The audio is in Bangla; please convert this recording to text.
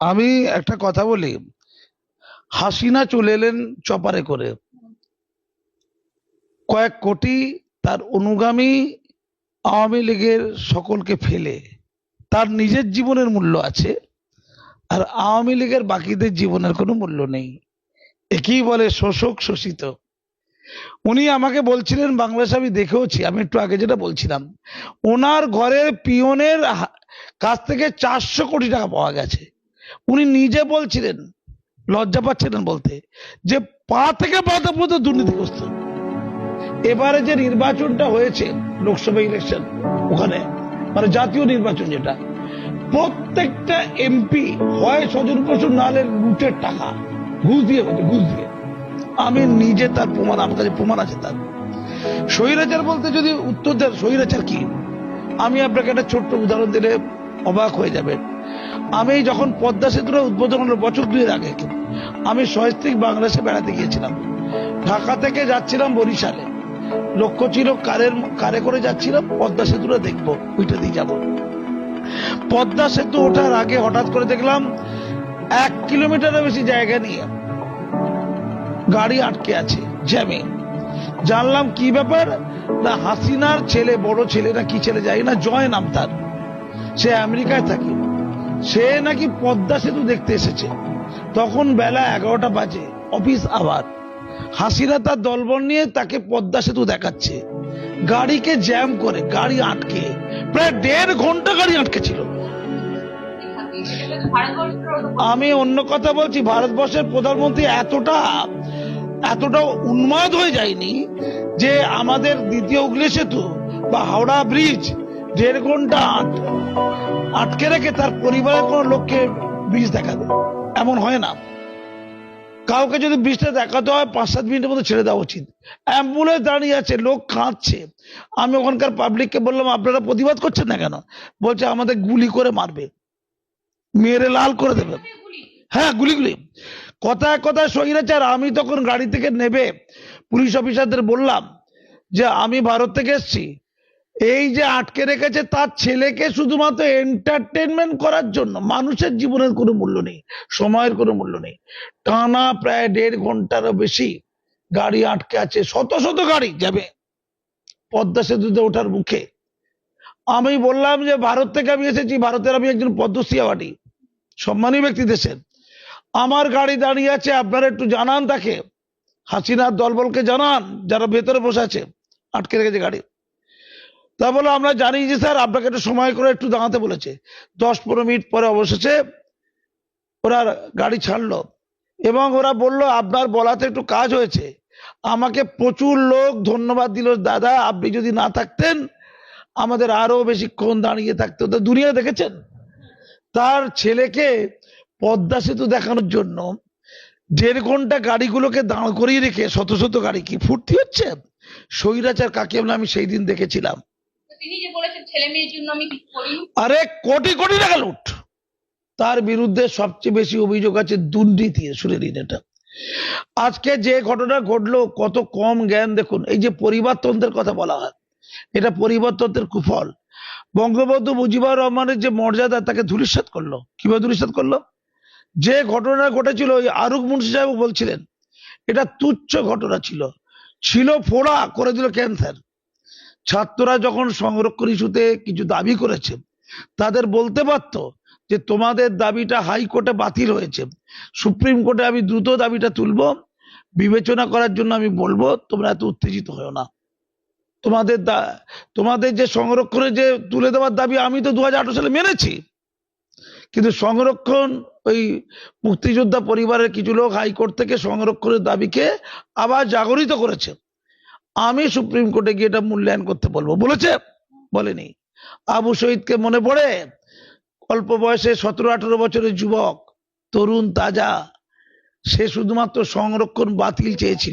আমি একটা কথা বলি। হাসিনা চলে এলেন চপারে করে, কয়েক কোটি তার অনুগামী আওয়ামী লীগের সকলকে ফেলে। তার নিজের জীবনের মূল্য আছে, আর আওয়ামী লীগের বাকিদের জীবনের কোনো মূল্য নেই। একেই বলে শোষক শোষিত। উনি আমাকে বলছিলেন, বাংলাদেশ আমি দেখেওছি, আমি একটু আগে যেটা বলছিলাম, ওনার ঘরের পিয়নের কাছ থেকে 400 কোটি টাকা পাওয়া গেছে। উনি নিজে বলছিলেন, লজ্জা পাচ্ছিলেন বলতে, যে পা থেকে পাতা পর্যন্ত দুর্নীতিগ্রস্ত। এবারে যে নির্বাচনটা হয়েছে, লোকসভা ইলেকশন, ওখানে মানে জাতীয় নির্বাচন, যেটা প্রত্যেকটা এমপি হয় স্বজন পোষণ, নাহলে লুটের টাকা ঘুষ দিয়ে হচ্ছে, ঘুষ দিয়ে। আমি নিজে তার প্রমাণ, আমার কাছে প্রমাণ আছে তার। স্বৈরাচার বলতে যদি উত্তর দেন স্বৈরাচার কি, আমি আপনাকে একটা ছোট্ট উদাহরণ দিলে অবাক হয়ে যাবেন। আমি যখন পদ্মা সেতুটা উদ্বোধন হলো বছর 2 আগে, আমি সহস্তিক বাংলাদেশে বেড়াতে গিয়েছিলাম। ঢাকা থেকে যাচ্ছিলাম বরিশালে, লক্ষ্য ছিল কারে করে যাচ্ছিলাম, পদ্মা সেতুটা দেখবো, ওইটা দিয়ে যাবো। পদ্মা সেতু ওঠার আগে হঠাৎ করে দেখলাম 1 কিলোমিটারের বেশি জায়গা নিয়ে গাড়ি আটকে আছে জ্যামে। জানলাম কি ব্যাপার, না হাসিনার ছেলে, বড় ছেলে না কি ছেলে যাই না, জয় নাম তার, সে আমেরিকায় থাকে, সে নাকি পদ্মা সেতু দেখতে এসেছে। তখন বেলা 11টা বাজে, অফিস আবার। হাসিনা তার দলবল নিয়ে তাকে পদ্মা সেতু দেখাচ্ছে, গাড়িকে জ্যাম করে, গাড়ি আটকে প্রায় 1.5 ঘন্টা গাড়ি আটকে ছিল। আমি অন্য কথা বলছি, ভারতবর্ষের প্রধানমন্ত্রী এতটা উন্মাদ হয়ে যায়নি যে আমাদের দ্বিতীয় হুগলি সেতু বা হাওড়া ব্রিজ 1.5 ঘন্টা আটকে রেখে তার পরিবারের কোন লোককে ব্রিজ দেখাবে। এমন হয় না। কাউকে যদি ব্রিজটা দেখাতে হয় 5-7 মিনিটের মধ্যে ছেড়ে দেওয়া উচিত। অ্যাম্বুলেন্স দাঁড়িয়ে আছে, লোক কাঁদছে। আমি ওখানকার পাবলিককে বললাম, আপনারা প্রতিবাদ করছেন না কেন? বলছে আমাদের গুলি করে মারবে, মেরে লাল করে দেবে। হ্যাঁ, গুলি। কথায় কথায় স্বৈরাচার। আমি তখন গাড়ি থেকে নেবে পুলিশ অফিসারদের বললাম যে আমি ভারত থেকে এসেছি, এই যে আটকে রেখেছে তার ছেলেকে শুধুমাত্র এন্টারটেনমেন্ট করার জন্য। মানুষের জীবনের কোনো মূল্য নেই, সময়ের কোনো মূল্য নেই। টানা প্রায় 1.5 ঘন্টারও বেশি গাড়ি আটকে আছে, শত শত গাড়ি যাবে পদ্মা সেতুতে ওঠার মুখে। আমি বললাম যে ভারত থেকে আমি এসেছি, ভারতের আমি একজন পদ্মশ্রী অ্যাওয়ার্ডী সম্মানী ব্যক্তি দেশের, আমার গাড়ি দাঁড়িয়ে আছে, আপনারা একটু জানান তাকে, হাসিনার দলবলকে জানান যারা ভেতরে বসে আছে, আটকে রেখেছে গাড়ি। তা বলে আমরা জানি যে স্যার আপনাকে একটু সময় করে একটু দাঁড়াতে বলেছে। 10-15 মিনিট পরে অবশেষে ওরা গাড়ি ছাড়লো এবং ওরা বলল আপনার বলাতে একটু কাজ হয়েছে। আমাকে প্রচুর লোক ধন্যবাদ দিল, দাদা আপনি যদি না থাকতেন আমাদের আরো বেশিক্ষণ দাঁড়িয়ে থাকতে হতো। দুনিয়া দেখেছেন, তার ছেলেকে পদ্মা সেতু দেখানোর জন্য 1.5 ঘন্টা গাড়িগুলোকে দাঁড় করিয়ে রেখে শত শত গাড়ি কি ফুর্তি হচ্ছে? স্বৈরাচার কাকে বলে আমি সেই দিন দেখেছিলাম। তিনি যে বলেছেন ছেলে মেয়ের জন্য আমি কিছু করি, আরে কোটি কোটি টাকা লুট। তার বিরুদ্ধে সবচেয়ে বেশি অভিযোগ আছে দুর্নীতি। শুনে নিন এটা। আজকে যে ঘটনা ঘটলো, কত কম জ্ঞান দেখুন। এই যে পরিবারতন্ত্রের কথা বলা হয়, এটা পরিবারতন্ত্রের কুফল। বঙ্গবন্ধু মুজিবুর রহমানের যে মর্যাদা, তাকে ধূলিসাৎ করলো। কিভাবে ধূলিসাৎ করলো? যে ঘটনা ঘটেছিল, ওই আরুক মুন্সি সাহেব বলছিলেন এটা তুচ্ছ ঘটনা ছিল ফোড়া করে দিল ক্যান্সার। ছাত্ররা যখন সংরক্ষণ ইস্যুতে কিছু দাবি করেছে, তাদের বলতে পারত যে তোমাদের দাবিটা হাইকোর্টে বাতিল হয়েছে, সুপ্রিম কোর্টে আমি দ্রুত দাবিটা তুলবো, বিবেচনা করার জন্য আমি বলবো, তোমরা এত উত্তেজিত হও না। তোমাদের যে সংরক্ষণের যে তুলে দেওয়ার দাবি আমি তো 2018 সালে মেনেছি, কিন্তু সংরক্ষণ, ওই মুক্তিযোদ্ধা পরিবারের কিছু লোক হাইকোর্ট থেকে সংরক্ষণের দাবিকে আবার জাগরিত করেছে। আমি সুপ্রিম কোর্টে গিয়ে এটা মূল্যায়ন করতে বলবো। বলেছে? বলেনি। আবু শহীদকে মনে পড়ে? অল্প বয়সে 17-18 বছরের যুবক, তরুণ তাজা, সে শুধুমাত্র সংরক্ষণ বাতিল চেয়েছিল।